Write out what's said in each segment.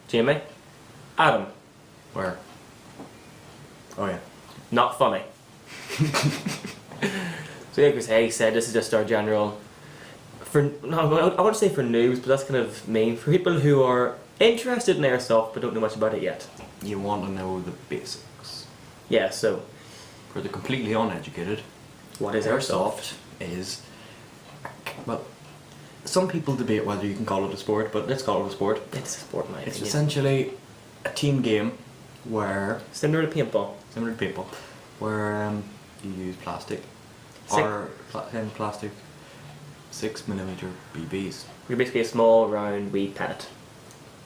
Jamie, Adam. Where? Oh yeah. Not funny. So like he said, this is just our general. I wouldn't say for noobs, but that's kind of mean for people who are interested in airsoft but don't know much about it yet. You want to know the basics. Yeah. So. For the completely uneducated, What is airsoft? Is, well, some people debate whether you can call it a sport, but let's call it a sport. It's a sport, in my It's opinion. essentially a team game where Similar to paintball. where you use plastic plastic 6mm BBs. You're basically a small round wee pellet.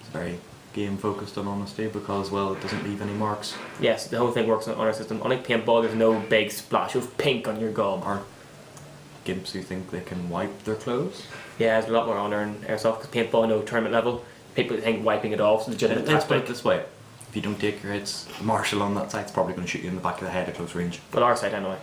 It's very game focused on honesty because, well, it doesn't leave any marks. Yes, the whole thing works on our system. Unlike paintball, there's no big splash of pink on your gob. Or gimps who think they can wipe their clothes. Yeah, there's a lot more honour in airsoft because paintball, no tournament level. People think wiping it off is a legitimate Let's put it tactic. this way: if you don't take your hits, the marshal on that site's probably going to shoot you in the back of the head at close range. Well, our side anyway.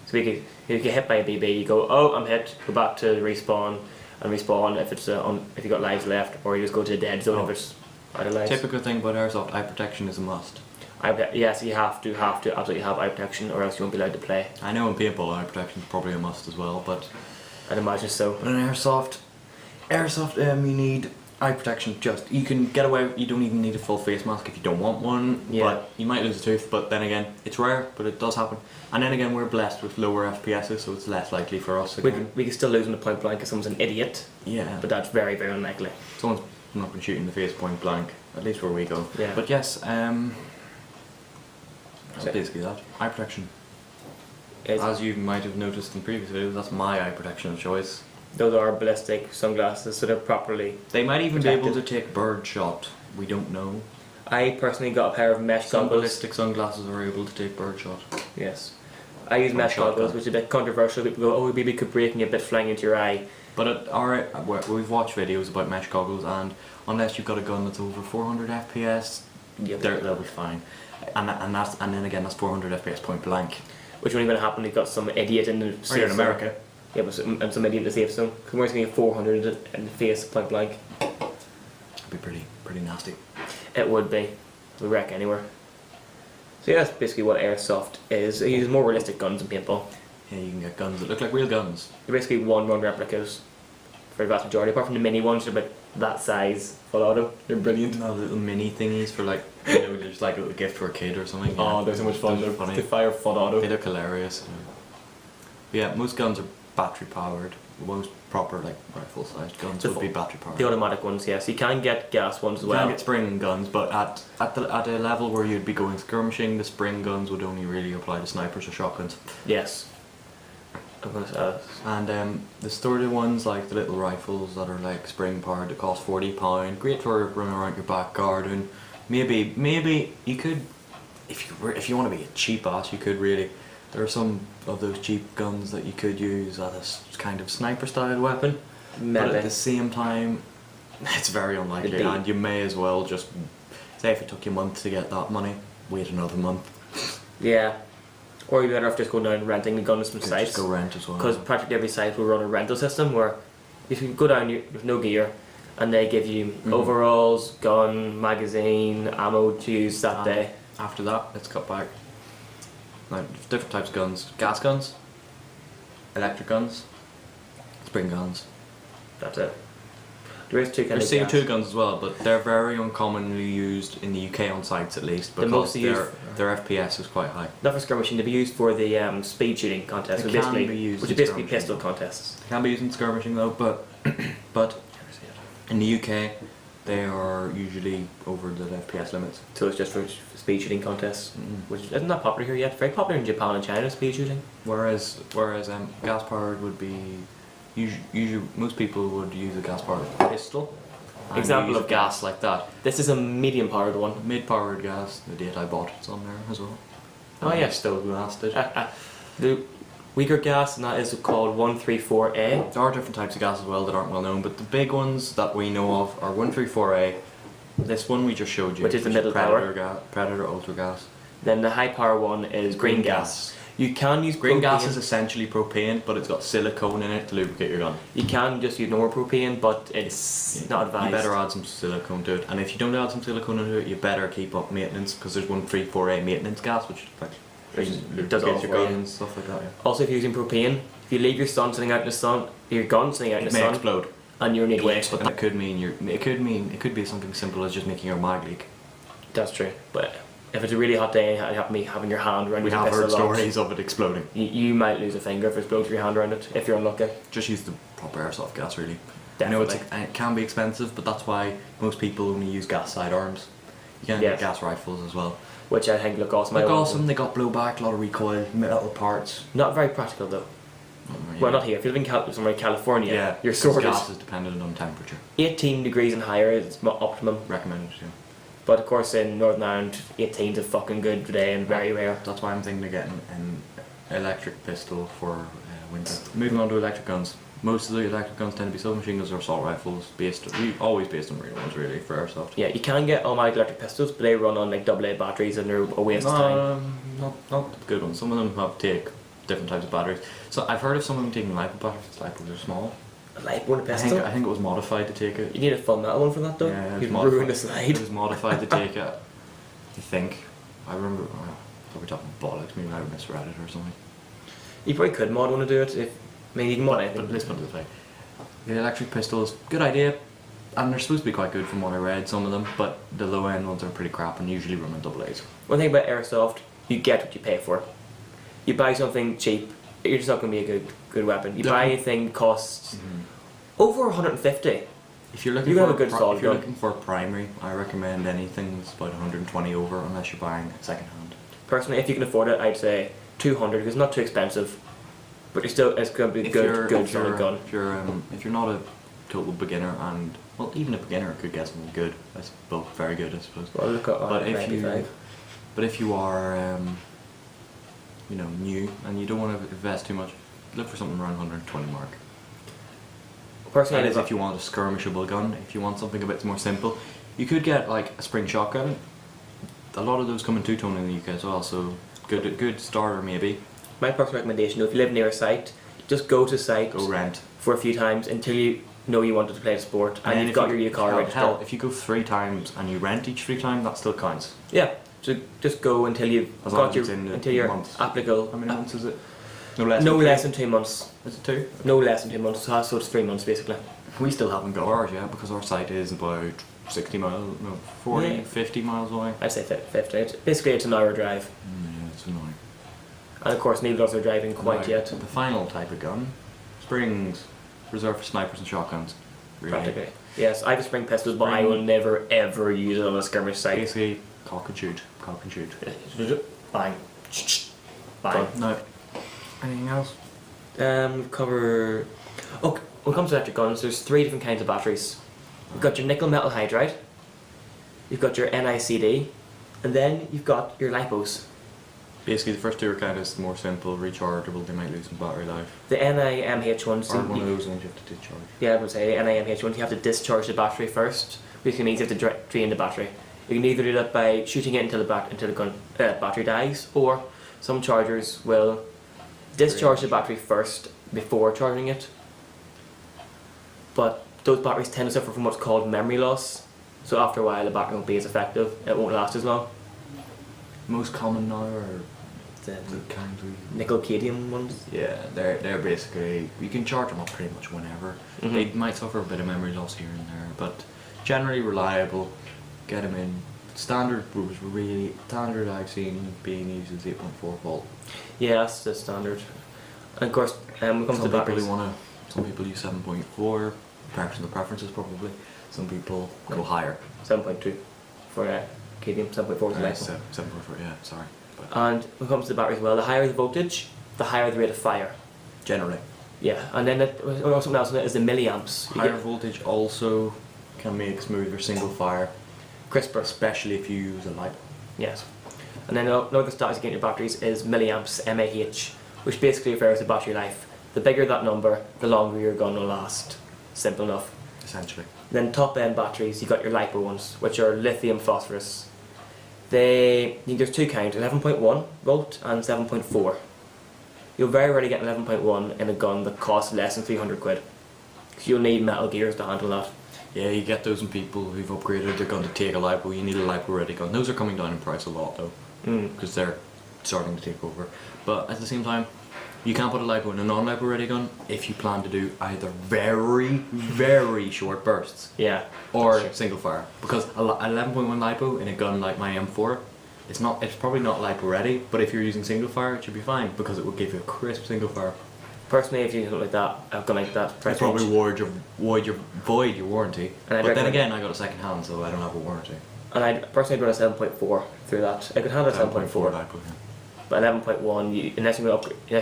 So if you get hit by a BB, you go, oh, I'm hit, go back to respawn, and respawn if it's if you got lives left, or you just go to the dead zone if it's out of lives. Typical thing about airsoft: eye protection is a must. Yes, you have to absolutely have eye protection, or else you won't be allowed to play. I know in paintball eye protection is probably a must as well, but I'd imagine so. in airsoft, you need eye protection. Just you can get away. You don't even need a full face mask if you don't want one. Yeah. But you might lose a tooth. But then again, it's rare, but it does happen. And then again, we're blessed with lower FPSs, so it's less likely for us. We can still lose on the point blank if someone's an idiot, Yeah. but that's very, very unlikely. Someone's not going to shoot in the face point blank. At least where we go. Yeah. But yes, that's So- basically that. Eye protection. Is- As you might have noticed in previous videos, that's my eye protection of choice. Those are ballistic sunglasses, so they're properly. They might even be able to Protected. take bird shot. We don't know. I personally got a pair of mesh Some goggles. ballistic sunglasses are able to take bird shot. Yes. I use Or mesh shotgun. goggles, which is a bit controversial. People go, oh, BB could break and get a bit flying into your eye. But we've watched videos about mesh goggles, and unless you've got a gun that's over 400 FPS, Yeah. they'll be fine. And then again, that's 400 FPS point blank. Which won't even happen. You've got some idiot in the safe Or in zone. America. Yeah, but and some idiot in the safe zone. Because we're going to 400 in the face point blank. It'd be pretty nasty. It would be. We wreck anywhere. So yeah, that's basically what airsoft is. It uses more realistic guns than paintball. Yeah, you can get guns that look like real guns. They're basically one-run replicas for the vast majority. Apart from the mini ones, they're about that size, full auto. They're brilliant. No, little mini thingies for like, just like a little gift for a kid or something. Oh, they're so much fun. They're They're funny. They fire full auto. They look hilarious. Yeah, most guns are battery powered. Most proper like rifle sized guns would be battery powered. The automatic ones, yes. You can get gas ones as You well. can get spring guns, but at a level where you'd be going skirmishing, the spring guns would only really apply to snipers or shotguns. Yes. I'm gonna say And the sturdy ones, like the little rifles that are like spring powered, that cost £40, great for running around your back garden. Maybe you could, if you want to be a cheap ass, you could really. There are some of those cheap guns that you could use as a kind of sniper style weapon, but at the same time, it's very unlikely, Indeed. and you may as well just say if it took you a month to get that money, wait another month. Yeah. Or you're better off just going down and renting the guns from You could sites. just go rent as well. Because practically every site will run a rental system where if you go down with no gear and they give you overalls, gun, magazine, ammo to use that day. After that, let's cut back. Now, there's different types of guns: gas guns, electric guns, spring guns. That's it. There is two kind There's of gas. CO2 guns as well, but they're very uncommonly used in the UK on sites at least They're because mostly used their FPS is quite high. Not for skirmishing, they'll be used for the speed shooting contests, They which can be used which in is basically skirmishing. pistol contests. They can be used in skirmishing though, but in the UK they are usually over the FPS limits. So it's just for speed shooting contests, which isn't that popular here yet. Very popular in Japan and China, speed shooting. Whereas gas powered would be usually most people would use a gas powered pistol. And Example use of a gas gas. like that. This is a medium powered one. Mid powered gas. The date I bought it's on there as well. Oh And yeah. it still lasted. The weaker gas, and that is called 134A. There are different types of gas as well that aren't well known, but the big ones that we know of are 134A. This one we just showed you, Which is the middle Predator power. Predator Ultra Gas. Then the high power one is green gas. You can use Green propane. gas is essentially propane, but it's got silicone in it to lubricate your gun. You can just use normal propane, but it's not advised. You better add some silicone to it, and if you don't add some silicone into it, you better keep up maintenance, because there's 1,3,4-A maintenance gas, which it does all lubricates your for gun you. and stuff like that. Yeah. Also, if you're using propane, if you leave your gun sitting out in the sun, It may explode. and you're an idiot. And it could be something simple as just making your mag leak. That's true, but if it's a really hot day and you have me having your hand around We your have pistol heard launch, stories of it exploding. you might lose a finger if it explodes with your hand around it, if you're unlucky. Just use the proper airsoft gas, really. Definitely. I know it can be expensive, but that's why most people only use gas sidearms. You can get gas rifles as well. Which I think look awesome. Look awesome, they got blowback, a lot of recoil, metal parts. Not very practical though. Well, not here. If you live in somewhere in California, you're sorted. Gas is dependent on temperature. 18 degrees and higher is optimum. Recommended, yeah. But of course in Northern Ireland, 18's a fucking good today and very rare. That's why I'm thinking of getting an electric pistol for winter. Moving on to electric guns. Most of the electric guns tend to be submachine guns or assault rifles, always based on real ones really for airsoft. Yeah, you can get automatic electric pistols, but they run on like AA batteries and they're a waste of time. Not the good ones. Some of them take different types of batteries. So I've heard of some of them taking LiPo batteries. LiPos are small. A LiPo pistol? I think it was modified to take it. You need a full metal one for that though? Yeah, You'd ruin the slide. It was modified to take it. I think. I remember. Probably talking bollocks. Maybe I misread it or something. You probably could mod one to do it if. I mean, you can mod anything. But let's put it this way. The electric pistols, good idea, and they're supposed to be quite good from what I read, some of them, but the low end ones are pretty crap and usually run on AA's. One thing about airsoft, you get what you pay for. You buy something cheap, you're just not going to be a good weapon. You buy anything that costs over 150. If you're looking for a primary, I recommend anything that's about 120 over, unless you're buying second hand. Personally, if you can afford it, I'd say 200 because it's not too expensive. But it's going to be a good solid gun. If you're not a total beginner, and well, even a beginner could get something good. Well, very good, I suppose. Well, look at but if you are, new and you don't want to invest too much, look for something around 120 mark. Personally, that is if you want a skirmishable gun. If you want something a bit more simple, you could get like a spring shotgun. A lot of those come in two-tone in the UK as well, so good starter maybe. My personal recommendation, though, if you live near a site, just go to site. Go rent. For a few times until you know you wanted to play the sport and you've got your car registered. Hell, if you go 3 times and you rent each 3 times, that still counts. Yeah, so just go until you've got until you're applicable. How many months is it? No less than 2 months. Is it 2? No less than 2 months, so it's 3 months basically. We still haven't got ours yet because our site is about 50 miles away. I'd say 50. Basically it's an hour drive. Yeah, it's annoying. And of course neither of us are driving quite yet. The final type of gun, springs, reserved for snipers and shotguns. Really. Practically. Yes, I have a spring pistols, but I will never ever use it on a skirmish site. Basically, cock and shoot. Bang. Bang. No. Anything else? Cover. Oh, when it comes to electric guns, there's 3 different kinds of batteries. You've got your nickel metal hydride, you've got your NICD, and then you've got your LiPos. Basically, the first 2 are kind of more simple, rechargeable. They might lose some battery life. The NIMH ones. Or one of those ones you have to discharge. Yeah, I would say the NIMH ones. You have to discharge the battery first, which means you have to drain the battery. You can either do that by shooting it until the gun battery dies, or some chargers will discharge the battery first before charging it. But those batteries tend to suffer from what's called memory loss. So after a while, the battery won't be as effective. It won't last as long. Most common now are the kind of nickel-cadmium ones. Yeah, they're basically, you can charge them up pretty much whenever. They might suffer a bit of memory loss here and there, but generally reliable. Get them in. Standard I've seen being used is 8.4 volt. Yeah, that's the standard. And of course, when it comes to batteries, some people use 7.4. Personal preferences probably. Some people go higher. 7.2 for cadmium. 7.4 is 7.4. Yeah, sorry. And when it comes to the batteries, well, the higher the voltage, the higher the rate of fire. Generally. Yeah, and then something else in it is the milliamps. Higher voltage also can make smoother single fire. Crisper. Especially if you use a LiPo. Yes. And then another status against your batteries is milliamps, MAH, which basically refers to battery life. The bigger that number, the longer your gun will last. Simple enough. Essentially. Then top end batteries, you got your LiPo ones, which are lithium phosphorus. There's 2 kinds, 11.1 volt and 7.4. you'll very rarely get an 11.1 in a gun that costs less than 300 quid. Because you'll need metal gears to handle that. Yeah, you get those in people who've upgraded their gun to take a lipo. You need a lipo ready gun. Those are coming down in price a lot though, because they're starting to take over. But at the same time, you can't put a lipo in a non-lipo ready gun if you plan to do either very short bursts, Yeah. or single fire. Because a 11.1 lipo in a gun like my M4, it's probably not lipo ready. But if you're using single fire, it should be fine because it will give you a crisp single fire. Personally, if you do like that, a gun like that, It's probably void your warranty. And But then again, I got a second hand, so I don't have a warranty. And I personally run a 7.4 through that. I could handle a 7.4, lipo, yeah. but 11.1, unless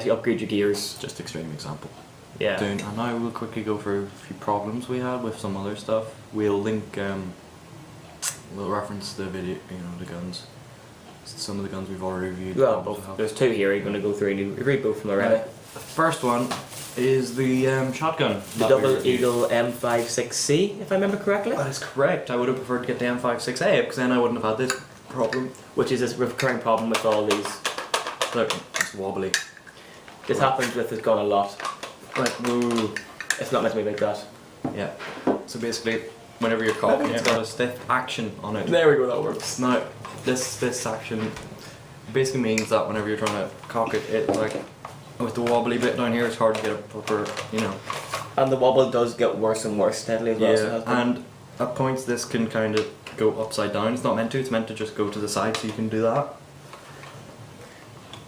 you upgrade your gears, Just extreme example. yeah. And now we'll quickly go through a few problems we had with some other stuff. We'll link, we'll reference the video, the guns. Some of the guns we've already reviewed. Well, both. There's two here. You're going to go through and you read both from already. The first one is the shotgun. The Double Eagle M56C, if I remember correctly. That is correct. I would have preferred to get the M56A because then I wouldn't have had this problem. Which is this recurring problem with all these. Look, it's wobbly. This happens with this gun a lot. Like, woo. It's not meant to be like that. Yeah. So basically, whenever you're cocking, it's got a stiff action on it. There we go, that works. Now, this action basically means that whenever you're trying to cock it, with the wobbly bit down here, it's hard to get a proper, And the wobble does get worse and worse steadily as well. so it has been. and at points this can kind of go upside down. It's not meant to. It's meant to just go to the side, so you can do that.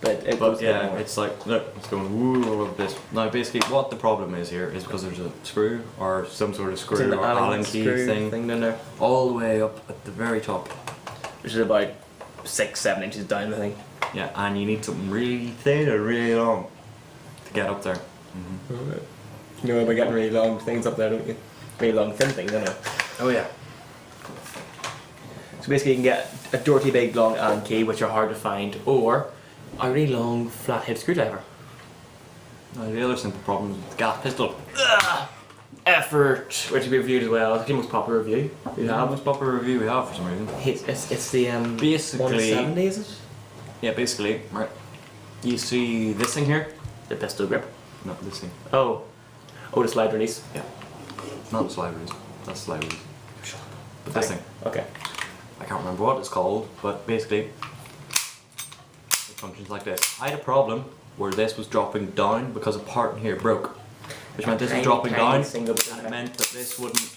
But it goes yeah, more. it's like, look, it's going woo all over this. Now basically what the problem is here is because there's a screw or some sort of It's screw an or Allen key screw thing down there, all the way up at the very top. which is about 6-7 inches down, I think. Yeah, and you need something really thin or really long to get up there. You know, we're getting really long things up there, don't you? Really long thin things, don't you? Oh yeah. So basically you can get a dirty big long Allen key, which are hard to find, or a really long flathead screwdriver. Now the other simple problem is with the gas pistol. Effort, which we reviewed as well. It's the most popular review we The have. most popular review we have for some reason. It's the Basically- 170, is it? Yeah, basically, right. You see this thing here? The pistol grip. No, this thing. Oh, the slide release. Yeah. Not the slide release. That's the slide release. But this thing. Okay. I can't remember what it's called, but basically it functions like this. I had a problem where this was dropping down because a part in here broke, which meant this was dropping down, and it meant that this wouldn't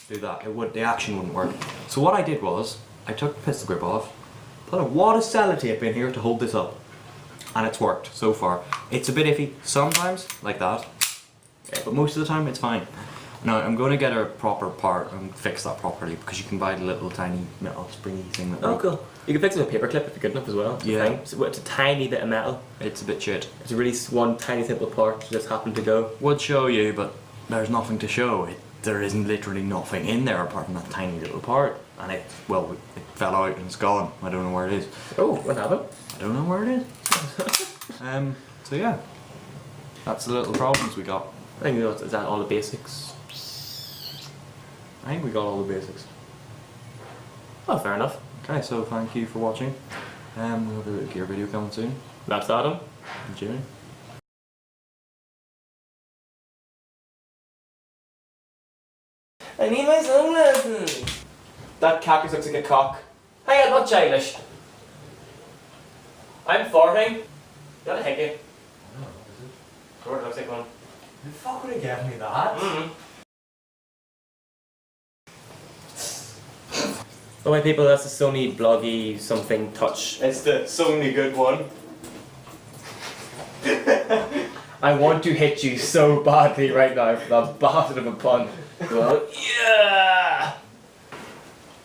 do that. The action wouldn't work. So what I did was I took the pistol grip off, put a wad of sellotape in here to hold this up, and it's worked so far. It's a bit iffy sometimes, like that, but most of the time it's fine. Now I'm going to get a proper part and fix that properly because you can buy the little tiny metal springy thing that Oh, cool. You can fix it with a paperclip if you're good enough as well. Yeah. So it's a tiny bit of metal. it's a bit shit. It's a really one tiny simple part that just happened to go. Would show you, but there's nothing to show. There isn't literally nothing in there apart from that tiny little part, and it fell out and it's gone. I don't know where it is. Oh, what happened? I don't know where it is. So yeah, that's the little problems we got. I think is that all the basics. I think we got all the basics. Oh, fair enough. Okay, so thank you for watching. We'll have a gear video coming soon. That's Adam. And Jimmy. I need my sunglasses. That cactus looks like a cock. Hey, I'm not childish. I'm farting. Is that a hickey? No, is it? Sure, it looks like one. You fuck would have given me that? Oh wait people, that's the Sony Bloggy something touch. It's the Sony good one. I want to hit you so badly right now for that bastard of a pun. Well, yeah!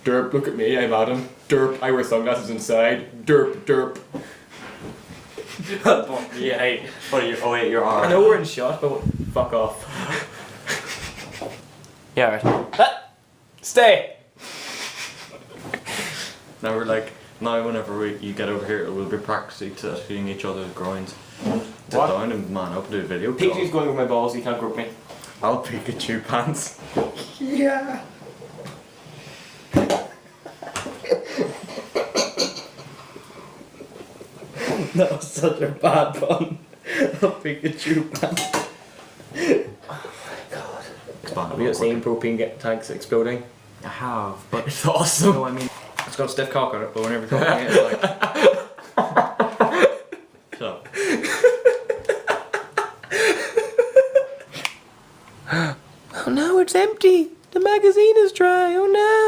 Derp, look at me, I'm Adam. Derp, I wear sunglasses inside. Derp, derp. Yeah, Oh wait, your arm. I know we're in shot, but fuck off. Yeah, right. Stay! Now we're like, whenever you get over here, we'll be practicing touching each other's groins. Sit What? down and man up, do a video. Pikachu's going over my balls, you can't group me. I'll Pikachu pants. Yeah. That was such a bad pun. Pikachu pants. Expand Have you not seen propane tanks exploding? I have, but It's awesome. no, I mean, It's got a stiff cock on it, but whenever you're talking it's like... So. Oh no, it's empty. The magazine is dry. Oh no.